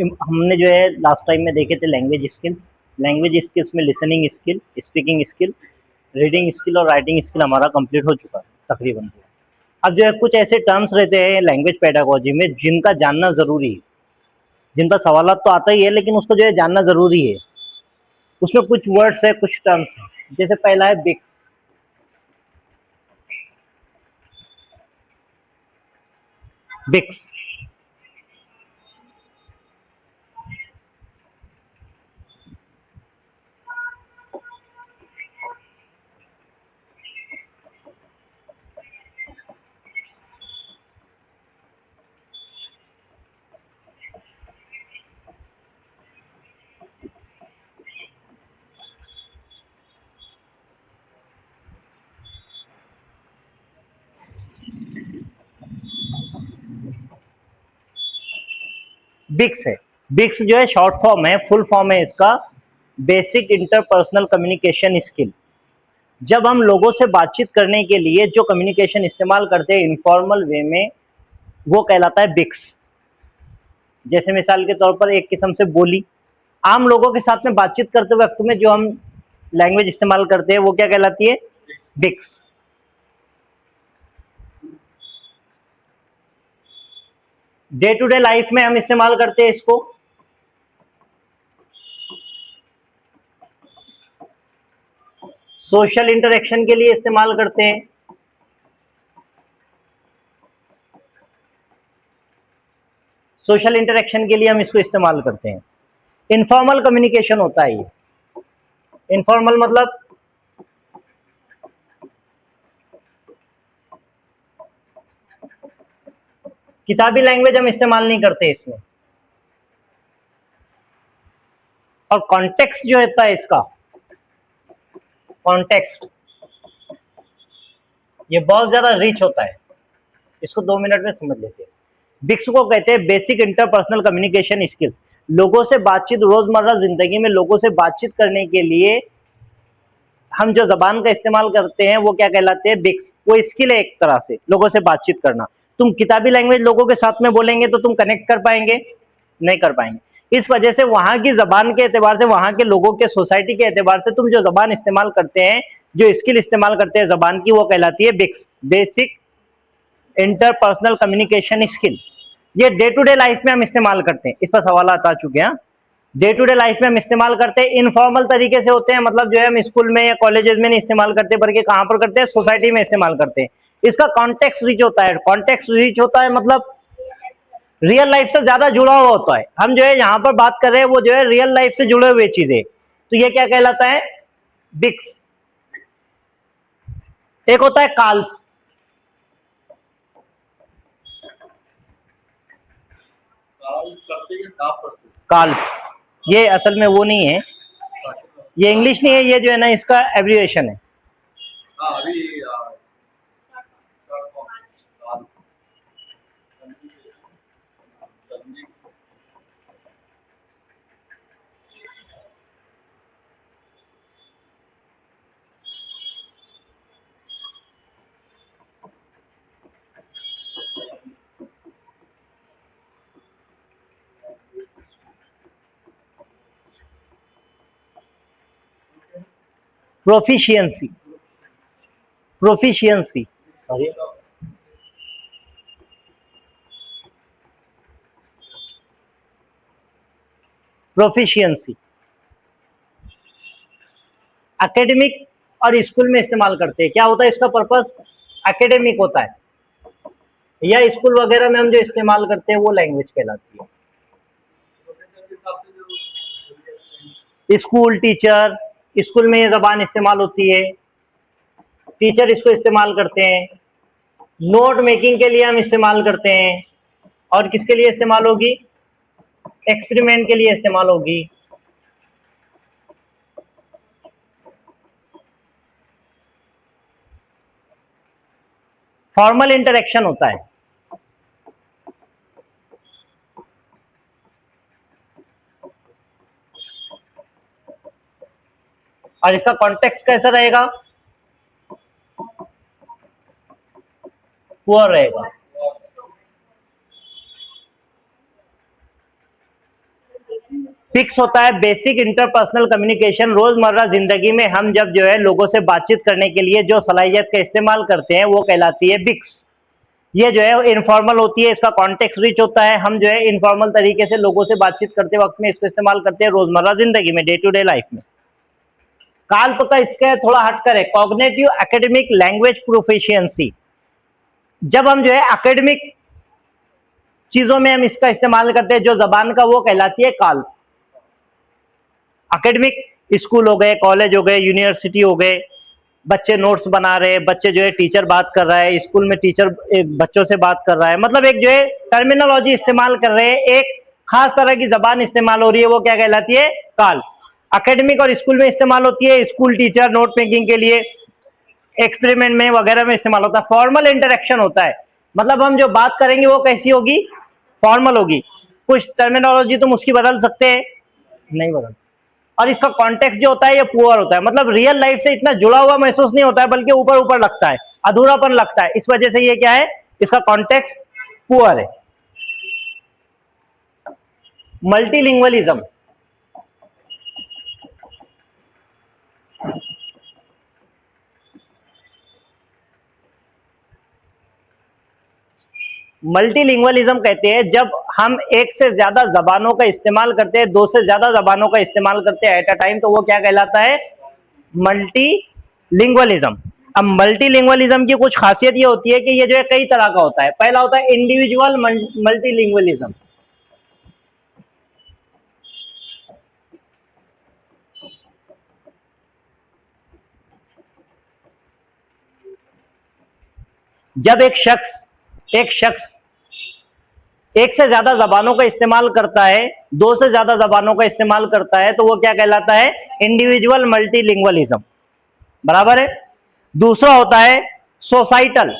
हमने जो है लास्ट टाइम में देखे थे लैंग्वेज स्किल्स में listening skill, speaking skill, reading skill और राइटिंग स्किल हमारा कंप्लीट हो चुका है तकरीबन। अब जो है कुछ ऐसे टर्म्स रहते हैं लैंग्वेज पेडागोजी में जिनका जानना ज़रूरी है, जिन पर सवाल तो आता ही है लेकिन उसको जो है जानना ज़रूरी है। उसमें कुछ वर्ड्स है, कुछ टर्म्स हैं। जैसे पहला है बिक्स। बिक्स बिक्स है। बिक्स जो है शॉर्ट फॉर्म है, फुल फॉर्म है इसका बेसिक इंटरपर्सनल कम्युनिकेशन स्किल। जब हम लोगों से बातचीत करने के लिए जो कम्युनिकेशन इस्तेमाल करते हैं इनफॉर्मल वे में, वो कहलाता है बिक्स। जैसे मिसाल के तौर पर एक किस्म से बोली, आम लोगों के साथ में बातचीत करते वक्त में जो हम लैंग्वेज इस्तेमाल करते हैं वो क्या कहलाती है? बिक्स। डे टू डे लाइफ में हम इस्तेमाल करते हैं इसको। सोशल इंटरेक्शन के लिए इस्तेमाल करते हैं। सोशल इंटरेक्शन के लिए हम इसको इस्तेमाल करते हैं। इनफॉर्मल कम्युनिकेशन होता है ये। इनफॉर्मल मतलब किताबी लैंग्वेज हम इस्तेमाल नहीं करते इसमें। और कॉन्टेक्स्ट जो होता है इसका, कॉन्टेक्स्ट ये बहुत ज्यादा रिच होता है। इसको 2 मिनट में समझ लेते हैं। बिक्स को कहते हैं बेसिक इंटरपर्सनल कम्युनिकेशन स्किल्स। लोगों से बातचीत, रोजमर्रा जिंदगी में लोगों से बातचीत करने के लिए हम जो जबान का इस्तेमाल करते हैं वो क्या कहलाते हैं? बिक्स। वो स्किल है एक तरह से लोगों से बातचीत करना। तुम किताबी लैंग्वेज लोगों के साथ में बोलेंगे तो तुम कनेक्ट कर पाएंगे? नहीं कर पाएंगे। इस वजह से वहां की जबान के एतबार से, वहां के लोगों के सोसाइटी के एतबार से तुम जो जबान इस्तेमाल करते हैं, जो स्किल इस्तेमाल करते हैं जबान की, वो कहलाती है बिक्स, बेसिक इंटरपर्सनल कम्युनिकेशन स्किल। ये डे टू डे लाइफ में हम इस्तेमाल करते हैं। इस पर सवाल आ चुके हैं। डे टू डे लाइफ में हम इस्तेमाल करते हैं, इनफॉर्मल तरीके से होते हैं, मतलब जो है हम स्कूल में या कॉलेजेस में नहीं इस्तेमाल करते, बल्कि कहां पर करते हैं? सोसाइटी में इस्तेमाल करते हैं। इसका कॉन्टेक्स्ट रिच होता है। कॉन्टेक्स्ट रिच होता है मतलब रियल लाइफ से ज्यादा जुड़ा हुआ होता है। हम जो है यहां पर बात कर रहे हैं वो जो है रियल लाइफ से जुड़े हुए चीजें, तो ये क्या कहलाता है? बिक्स। एक होता है काल्प। काल्प ये असल में वो नहीं है, ये इंग्लिश नहीं है, ये जो है ना इसका एब्रिविएशन है। Proficiency, proficiency, sorry, proficiency academic और स्कूल में इस्तेमाल करते हैं। क्या होता है इसका पर्पस? एकेडमिक होता है, या स्कूल वगैरह में हम जो इस्तेमाल करते हैं वो लैंग्वेज कहलाती है। स्कूल टीचर, स्कूल में ये जबान इस्तेमाल होती है, टीचर इसको इस्तेमाल करते हैं। नोट मेकिंग के लिए हम इस्तेमाल करते हैं। और किसके लिए इस्तेमाल होगी? एक्सपेरिमेंट के लिए इस्तेमाल होगी। फॉर्मल इंटरेक्शन होता है। और इसका कॉन्टेक्स्ट कैसा रहेगा? पुअर रहेगा। बिक्स होता है बेसिक इंटरपर्सनल कम्युनिकेशन। रोजमर्रा जिंदगी में हम जब जो है लोगों से बातचीत करने के लिए जो सलाहियत का इस्तेमाल करते हैं वो कहलाती है बिक्स। ये जो है इनफॉर्मल होती है, इसका कॉन्टेक्स्ट रिच होता है। हम जो है इनफॉर्मल तरीके से लोगों से बातचीत करते वक्त में इसको इस्तेमाल करते हैं रोजमर्रा जिंदगी में, डे टू डे लाइफ में। काल्प का इसका थोड़ा हटकर है, कॉग्निटिव एकेडमिक लैंग्वेज प्रोफिशिएंसी। जब हम जो है एकेडमिक चीजों में हम इसका इस्तेमाल करते हैं जो जबान का, वो कहलाती है काल्प। एकेडमिक स्कूल हो गए, कॉलेज हो गए, यूनिवर्सिटी हो गए, बच्चे नोट्स बना रहे हैं, बच्चे जो है टीचर बात कर रहा है, स्कूल में टीचर बच्चों से बात कर रहा है, मतलब एक जो है टर्मिनोलॉजी इस्तेमाल कर रहे हैं, एक खास तरह की जबान इस्तेमाल हो रही है, वो क्या कहलाती है? काल। एकेडमिक और स्कूल में इस्तेमाल होती है, स्कूल टीचर नोट मेकिंग के लिए, एक्सपेरिमेंट में वगैरह में इस्तेमाल होता है। फॉर्मल इंटरेक्शन होता है, मतलब हम जो बात करेंगे वो कैसी होगी? फॉर्मल होगी। कुछ टर्मिनोलॉजी तुम उसकी बदल सकते हैं, नहीं बदल। और इसका कॉन्टेक्स्ट जो होता है ये पुअर होता है, मतलब रियल लाइफ से इतना जुड़ा हुआ महसूस नहीं होता है, बल्कि ऊपर ऊपर लगता है, अधूरापन लगता है। इस वजह से ये क्या है? इसका कॉन्टेक्स्ट पुअर है। मल्टीलिंगुअलिज्म, मल्टीलिंगुअलिज्म कहते हैं जब हम एक से ज्यादा जबानों का इस्तेमाल करते हैं, दो से ज्यादा जबानों का इस्तेमाल करते हैं एट अ टाइम, तो वो क्या कहलाता है? मल्टीलिंगुअलिज्म। अब मल्टीलिंगुअलिज्म की कुछ खासियत ये होती है कि ये जो है कई तरह का होता है। पहला होता है इंडिविजुअल मल्टीलिंगुअलिज्म। जब एक शख्स एक से ज्यादा जबानों का इस्तेमाल करता है, दो से ज्यादा जबानों का इस्तेमाल करता है, तो वो क्या कहलाता है? Individual multilingualism. बराबर है। दूसरा होता है सोसाइटल।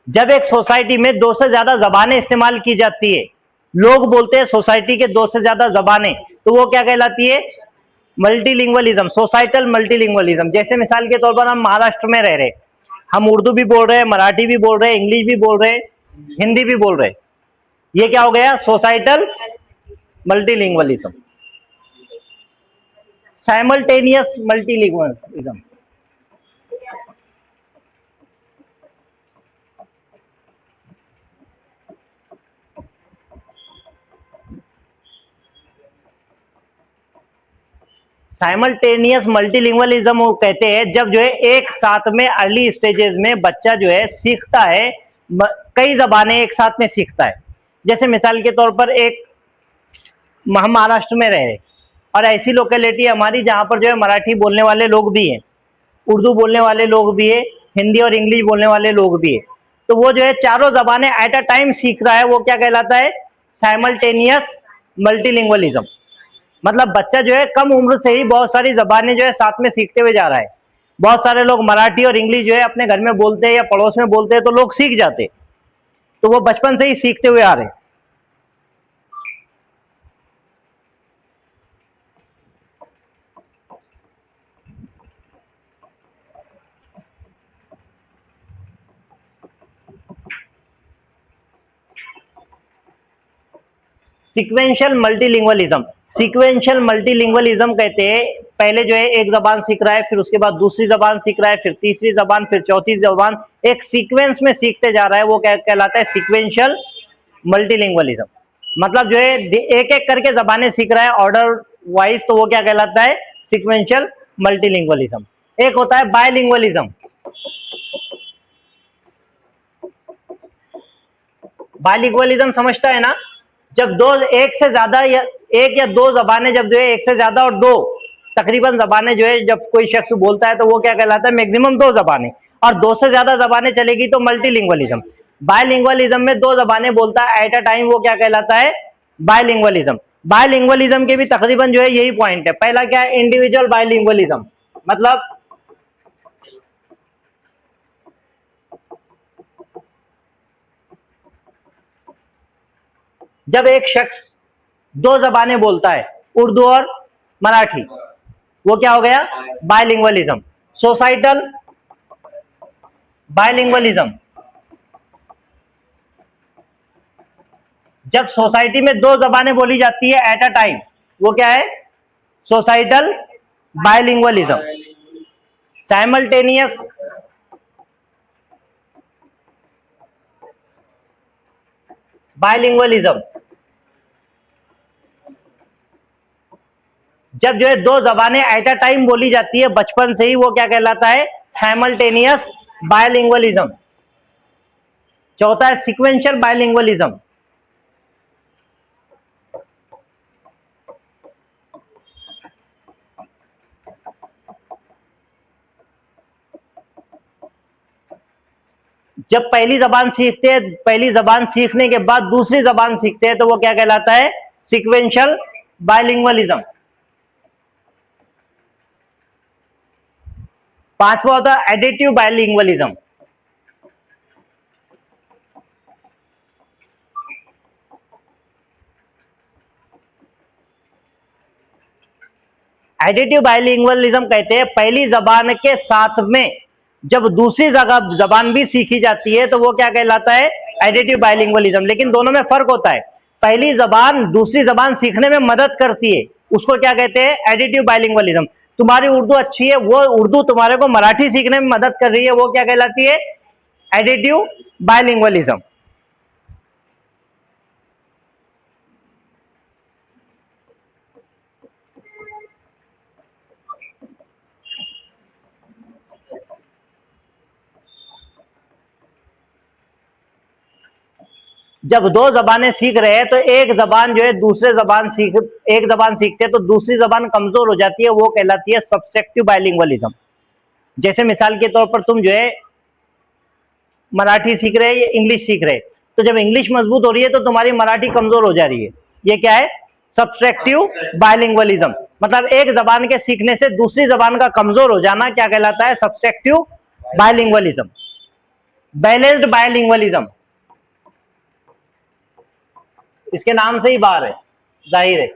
जब एक सोसाइटी में दो से ज्यादा जबानें इस्तेमाल की जाती है, लोग बोलते हैं सोसाइटी के दो से ज्यादा जबानें, तो वो क्या कहलाती है? Multilingualism, societal multilingualism. जैसे मिसाल के तौर पर हम महाराष्ट्र में रह रहे, हम उर्दू भी बोल रहे हैं, मराठी भी बोल रहे हैं, इंग्लिश भी बोल रहे हैं, हिंदी भी बोल रहे हैं। ये क्या हो गया? Societal multilingualism. Simultaneous multilingualism, simultaneous multilingualism कहते हैं जब जो है एक साथ में अर्ली स्टेजेस में बच्चा जो है सीखता है, कई जबानें एक साथ में सीखता है। जैसे मिसाल के तौर पर एक हम महाराष्ट्र में रहे और ऐसी लोकेलिटी हमारी जहां पर जो है मराठी बोलने वाले लोग भी हैं, उर्दू बोलने वाले लोग भी है, हिंदी और इंग्लिश बोलने वाले लोग भी है, तो वो जो है चारों जबानें एट अ टाइम सीख रहा है, वो क्या कहलाता है? Simultaneous multilingualism. मतलब बच्चा जो है कम उम्र से ही बहुत सारी जबानें जो है साथ में सीखते हुए जा रहा है। बहुत सारे लोग मराठी और इंग्लिश जो है अपने घर में बोलते हैं या पड़ोस में बोलते हैं, तो लोग सीख जाते, तो वो बचपन से ही सीखते हुए आ रहे हैं। सीक्वेंशियल मल्टीलिंगुअलिज्म, सीक्वेंशियल मल्टीलिंगुअलिज्म कहते हैं पहले जो है एक जबान सीख रहा है, फिर उसके बाद दूसरी जबान सीख रहा है, फिर तीसरी जबान, फिर चौथी जबान, एक सीक्वेंस में सीखते जा रहा है, वो क्या कहलाता है? Sequential multilingualism. मतलब जो है एक एक करके जबानें सीख रहा है ऑर्डर वाइज, तो वो क्या कहलाता है? Sequential multilingualism. एक होता है बायलिंगुअलिज्म। बायलिंगुअलिज्म समझता है ना? जब दो एक से ज्यादा या एक या दो जबानें जब जो है एक से ज्यादा और दो तकरीबन जबानें जो है जब कोई शख्स बोलता है, तो वो क्या कहलाता है? मैक्सिमम दो जबानें, और दो से ज्यादा जबानें चलेगी तो मल्टीलिंगुअलिज्म। बायलिंगुअलिज्म में दो जबानें बोलता है एट अ टाइम, वो क्या कहलाता है? बायलिंगुअलिज्म। बायलिंगुअलिज्म के भी तकरीबन जो है यही पॉइंट है। पहला क्या है? इंडिविजुअल बायलिंगुअलिज्म, मतलब जब एक शख्स दो जबानें बोलता है, उर्दू और मराठी, वो क्या हो गया, बायलिंगुअलिज्म। सोसाइटल बायलिंगुअलिज्म, जब सोसाइटी में दो जबानें बोली जाती है एट अ टाइम, वो क्या है, सोसाइटल बायलिंगुअलिज्म। साइमल्टेनियस बायलिंगुअलिज्म, जब जो है दो जबानें एट अ टाइम बोली जाती है बचपन से ही, वो क्या कहलाता है, साइमल्टेनियस बायलिंगुअलिज्म। चौथा है सीक्वेंशियल बायलिंगुअलिज्म, जब पहली जबान सीखते हैं, पहली जबान सीखने के बाद दूसरी जबान सीखते हैं, तो वो क्या कहलाता है, सीक्वेंशियल बायलिंगुअलिज्म। पांचवा होता है एडिटिव बायलिंगुअलिज्म। एडिटिव बायलिंगुअलिज्म कहते हैं पहली जबान के साथ में जब दूसरी जबान भी सीखी जाती है, तो वो क्या कहलाता है, एडिटिव बायलिंगुअलिज्म। लेकिन दोनों में फर्क होता है, पहली जबान दूसरी जबान सीखने में मदद करती है, उसको क्या कहते हैं, एडिटिव बायलिंगुअलिज्म। तुम्हारी उर्दू अच्छी है, वो उर्दू तुम्हारे को मराठी सीखने में मदद कर रही है, वो क्या कहलाती है, एडिटिव बायलिंगुअलिज्म। जब दो जबानें सीख रहे हैं तो एक जबान जो है दूसरे जबान एक जबान सीखते हैं तो दूसरी जबान कमजोर हो जाती है, वो कहलाती है सब्सट्रैक्टिव बायलिंगुअलिज्म। जैसे मिसाल के तौर पर तुम जो है मराठी सीख रहे हैं या इंग्लिश सीख रहे हैं, तो जब इंग्लिश मजबूत हो रही है तो तुम्हारी मराठी कमजोर हो जा रही है, ये क्या है, सब्सट्रैक्टिव बायलिंगुअलिज्म। मतलब एक जबान के सीखने से दूसरी जबान का कमजोर हो जाना क्या कहलाता है, सब्सट्रैक्टिव बायलिंगुअलिज्म। बैलेंस्ड बायलिंगुअलिज्म, इसके नाम से ही बाहर है, जाहिर है,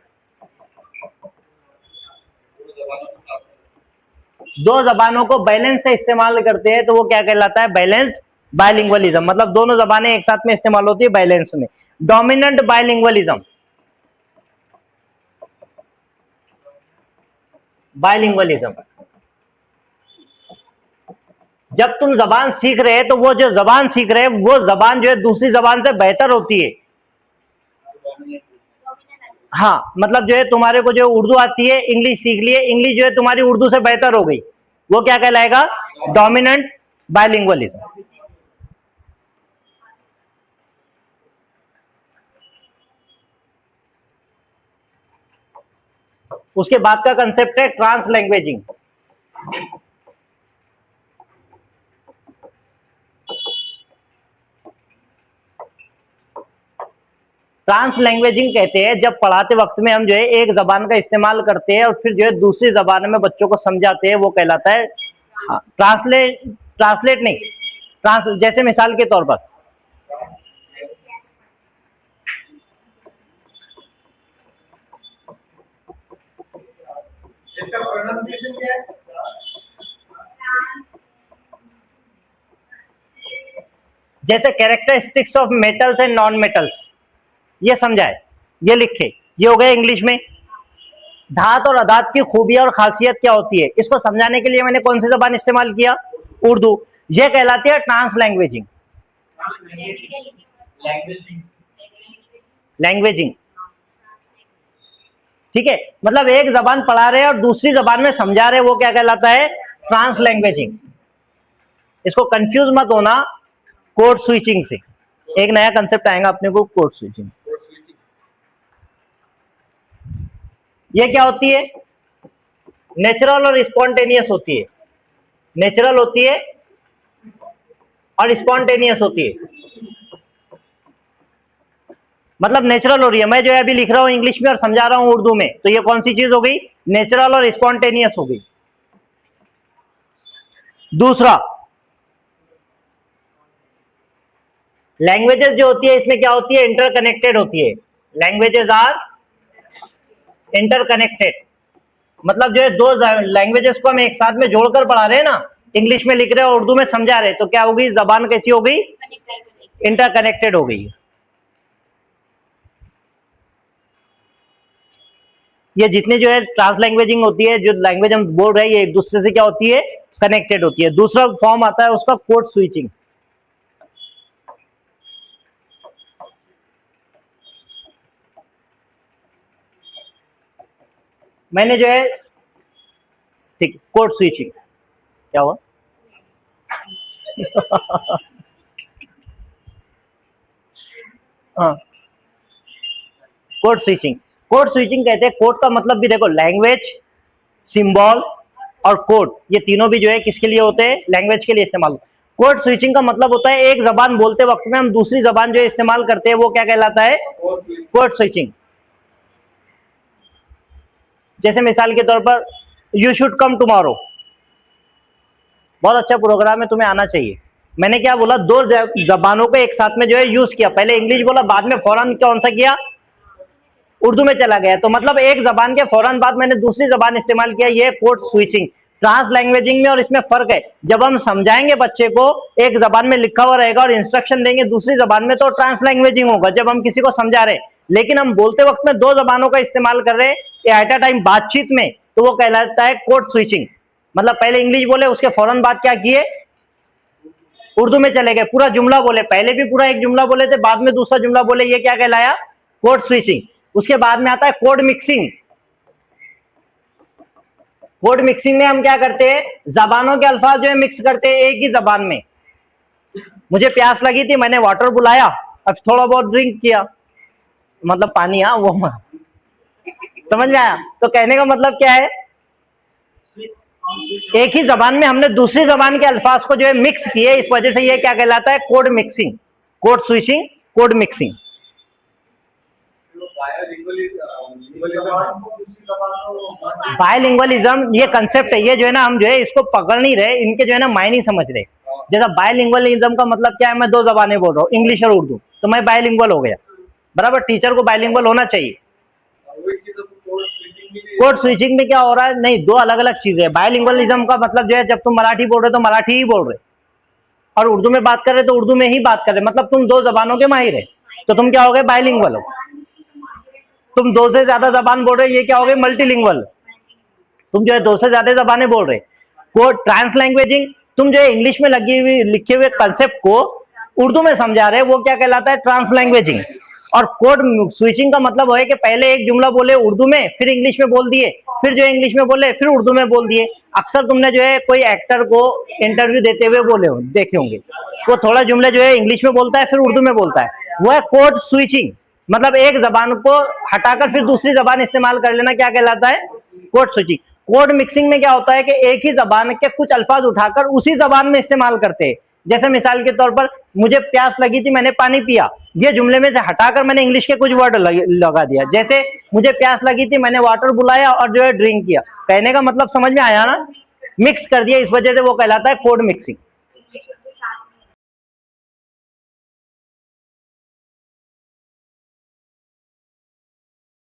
दो जबानों को बैलेंस से इस्तेमाल करते हैं तो वो क्या कहलाता है, बैलेंस्ड बायलिंगुअलिज्म। मतलब दोनों जबानें एक साथ में इस्तेमाल होती है बैलेंस में। डोमिनेंट बायलिंगुअलिज्म, बायलिंगुअलिज्म, जब तुम जबान सीख रहे हैं तो वो जो जबान सीख रहे हैं वो जबान जो है दूसरी जबान से बेहतर होती है। हाँ, मतलब जो है तुम्हारे को जो उर्दू आती है, इंग्लिश सीख लिए, इंग्लिश जो है तुम्हारी उर्दू से बेहतर हो गई, वो क्या कहलाएगा, डोमिनेंट बायलिंगुअलिज्म। उसके बाद का कंसेप्ट है ट्रांस लैंग्वेजिंग। ट्रांस लैंग्वेजिंग कहते हैं जब पढ़ाते वक्त में हम जो है एक जबान का इस्तेमाल करते हैं और फिर जो है दूसरी जबान में बच्चों को समझाते हैं, वो कहलाता है, हाँ, ट्रांसलेट नहीं, जैसे मिसाल के तौर पर इसका प्रोनाउंसिएशन क्या है, जैसे characteristics of metals and non metals, ये समझाए, ये लिखे, ये हो गया इंग्लिश में। धात और अधात की खूबियां और खासियत क्या होती है, इसको समझाने के लिए मैंने कौन सी जबान इस्तेमाल किया, उर्दू। ये कहलाती है ट्रांस लैंग्वेजिंग। लैंग्वेजिंग, ठीक है, मतलब एक जबान पढ़ा रहे हैं और दूसरी जबान में समझा रहे हैं, वो क्या कहलाता है, ट्रांस लैंग्वेजिंग। इसको कंफ्यूज मत होना कोड स्विचिंग से, एक नया कंसेप्ट आएगा अपने को, कोड स्विचिंग। ये क्या होती है, नेचुरल और स्पॉन्टेनियस होती है, नेचुरल होती है और स्पॉन्टेनियस होती है। मतलब नेचुरल हो रही है, मैं जो है अभी लिख रहा हूं इंग्लिश में और समझा रहा हूं उर्दू में, तो ये कौन सी चीज हो गई, नेचुरल और स्पॉन्टेनियस हो गई। दूसरा, लैंग्वेजेस जो होती है इसमें क्या होती है, इंटरकनेक्टेड होती है। Languages are interconnected. मतलब जो है दो लैंग्वेजेस को हम एक साथ में जोड़कर पढ़ा रहे हैं ना, इंग्लिश में लिख रहे हैं और उर्दू में समझा रहे हैं, तो क्या होगी, जबान कैसी हो गई, इंटरकनेक्टेड हो गई। ये जितने जो है ट्रांसलैंग्वेजिंग होती है, जो लैंग्वेज हम बोल रहे हैं, ये एक दूसरे से क्या होती है, कनेक्टेड होती है। दूसरा फॉर्म आता है उसका कोड स्विचिंग। मैंने जो है, ठीक, कोड स्विचिंग क्या हुआ हाँ, कोड स्विचिंग। कोड स्विचिंग कहते हैं, कोड का मतलब भी देखो, लैंग्वेज, सिंबल और कोड, ये तीनों भी जो है किसके लिए होते हैं, लैंग्वेज के लिए इस्तेमाल। कोड स्विचिंग का मतलब होता है एक जबान बोलते वक्त में हम दूसरी जबान जो इस्तेमाल करते हैं वो क्या कहलाता है, कोड स्विचिंग। जैसे मिसाल के तौर पर, यू शुड कम टुमारो, बहुत अच्छा प्रोग्राम है, तुम्हें आना चाहिए। मैंने क्या बोला, दो जबानों को एक साथ में जो है यूज किया, पहले इंग्लिश बोला, बाद में फौरन कौन सा किया, उर्दू में चला गया। तो मतलब एक जबान के फौरन बाद मैंने दूसरी जबान इस्तेमाल किया, ये कोड स्विचिंग। ट्रांस लैंग्वेजिंग में और इसमें फर्क है, जब हम समझाएंगे बच्चे को एक जबान में लिखा हुआ रहेगा और इंस्ट्रक्शन देंगे दूसरी जबान में, तो ट्रांस लैंग्वेजिंग होगा जब हम किसी को समझा रहे। लेकिन हम बोलते वक्त में दो जबानों का इस्तेमाल कर रहे हैं एट अ टाइम बातचीत में, तो वो कहलाता है कोड स्विचिंग। मतलब पहले इंग्लिश बोले, उसके फौरन बाद क्या किए, उर्दू में चले गए, पूरा जुमला बोले, पहले भी पूरा एक जुमला बोले थे, बाद में दूसरा जुमला बोले, ये क्या कहलाया, कोड स्विचिंग। उसके बाद में आता है कोड मिक्सिंग। कोड मिक्सिंग में हम क्या करते हैं, जबानों के अल्फाज जो है मिक्स करते हैं एक ही जबान में। मुझे प्यास लगी थी, मैंने वाटर बुलाया, अब थोड़ा बहुत ड्रिंक किया, मतलब पानी, हाँ वो समझ में आया। तो कहने का मतलब क्या है, एक ही जबान में हमने दूसरी जबान के अल्फाज को जो है मिक्स किए, इस वजह से ये क्या कहलाता है, code mixing, code switching, code mixing. Bilingualism ये कंसेप्ट है, ये जो है ना हम जो है इसको पकड़ नहीं रहे, इनके जो है ना मायने समझ रहे। जैसा बायलिंगुअलिज्म का मतलब क्या है, मैं दो जबानें बोल रहा हूँ, इंग्लिश और उर्दू, तो मैं बायलिंगुअल हो गया, बराबर। टीचर को बायलिंगुअल होना चाहिए। कोड स्विचिंग में क्या हो रहा है, नहीं, दो अलग अलग चीजें है। बायलिंगुअलिज्म का मतलब जो है, जब तुम मराठी बोल रहे हो तो मराठी ही बोल रहे, और उर्दू में बात कर रहे तो उर्दू में ही बात कर रहे, मतलब तुम दो जबानों के माहिर है, तो तुम क्या हो गए, बायलिंगुअल हो। तुम दो से ज्यादा जबान बोल रहे, ये क्या हो गए, मल्टीलिंगुअल, तुम जो है दो से ज्यादा जबानें बोल रहे। कोड ट्रांस लैंग्वेजिंग, तुम जो है इंग्लिश में लगी हुई लिखे हुए कंसेप्ट को उर्दू में समझा रहे, वो क्या कहलाता है, ट्रांस लैंग्वेजिंग। और कोड स्विचिंग का मतलब है कि पहले एक जुमला बोले उर्दू में, फिर इंग्लिश में बोल दिए, फिर जो है इंग्लिश में बोले, फिर उर्दू में बोल दिए। अक्सर तुमने जो है कोई एक्टर को इंटरव्यू देते हुए बोले हो, देखे होंगे, वो थोड़ा जुमले जो है इंग्लिश में बोलता है, फिर उर्दू में बोलता है, वो है कोड स्विचिंग। मतलब एक जबान को हटाकर फिर दूसरी जबान इस्तेमाल कर लेना, क्या कहलाता है, कोड स्विचिंग। कोड मिक्सिंग में क्या होता है कि एक ही जबान के कुछ अल्फाज उठाकर उसी जबान में इस्तेमाल करते हैं। जैसे मिसाल के तौर पर, मुझे प्यास लगी थी, मैंने पानी पिया, ये जुमले में से हटाकर मैंने इंग्लिश के कुछ वर्ड लगा दिया। जैसे मुझे प्यास लगी थी, मैंने वाटर बुलाया और जो है ड्रिंक किया। कहने का मतलब समझ में आया ना, मिक्स कर दिया, इस वजह से वो कहलाता है कोड मिक्सिंग।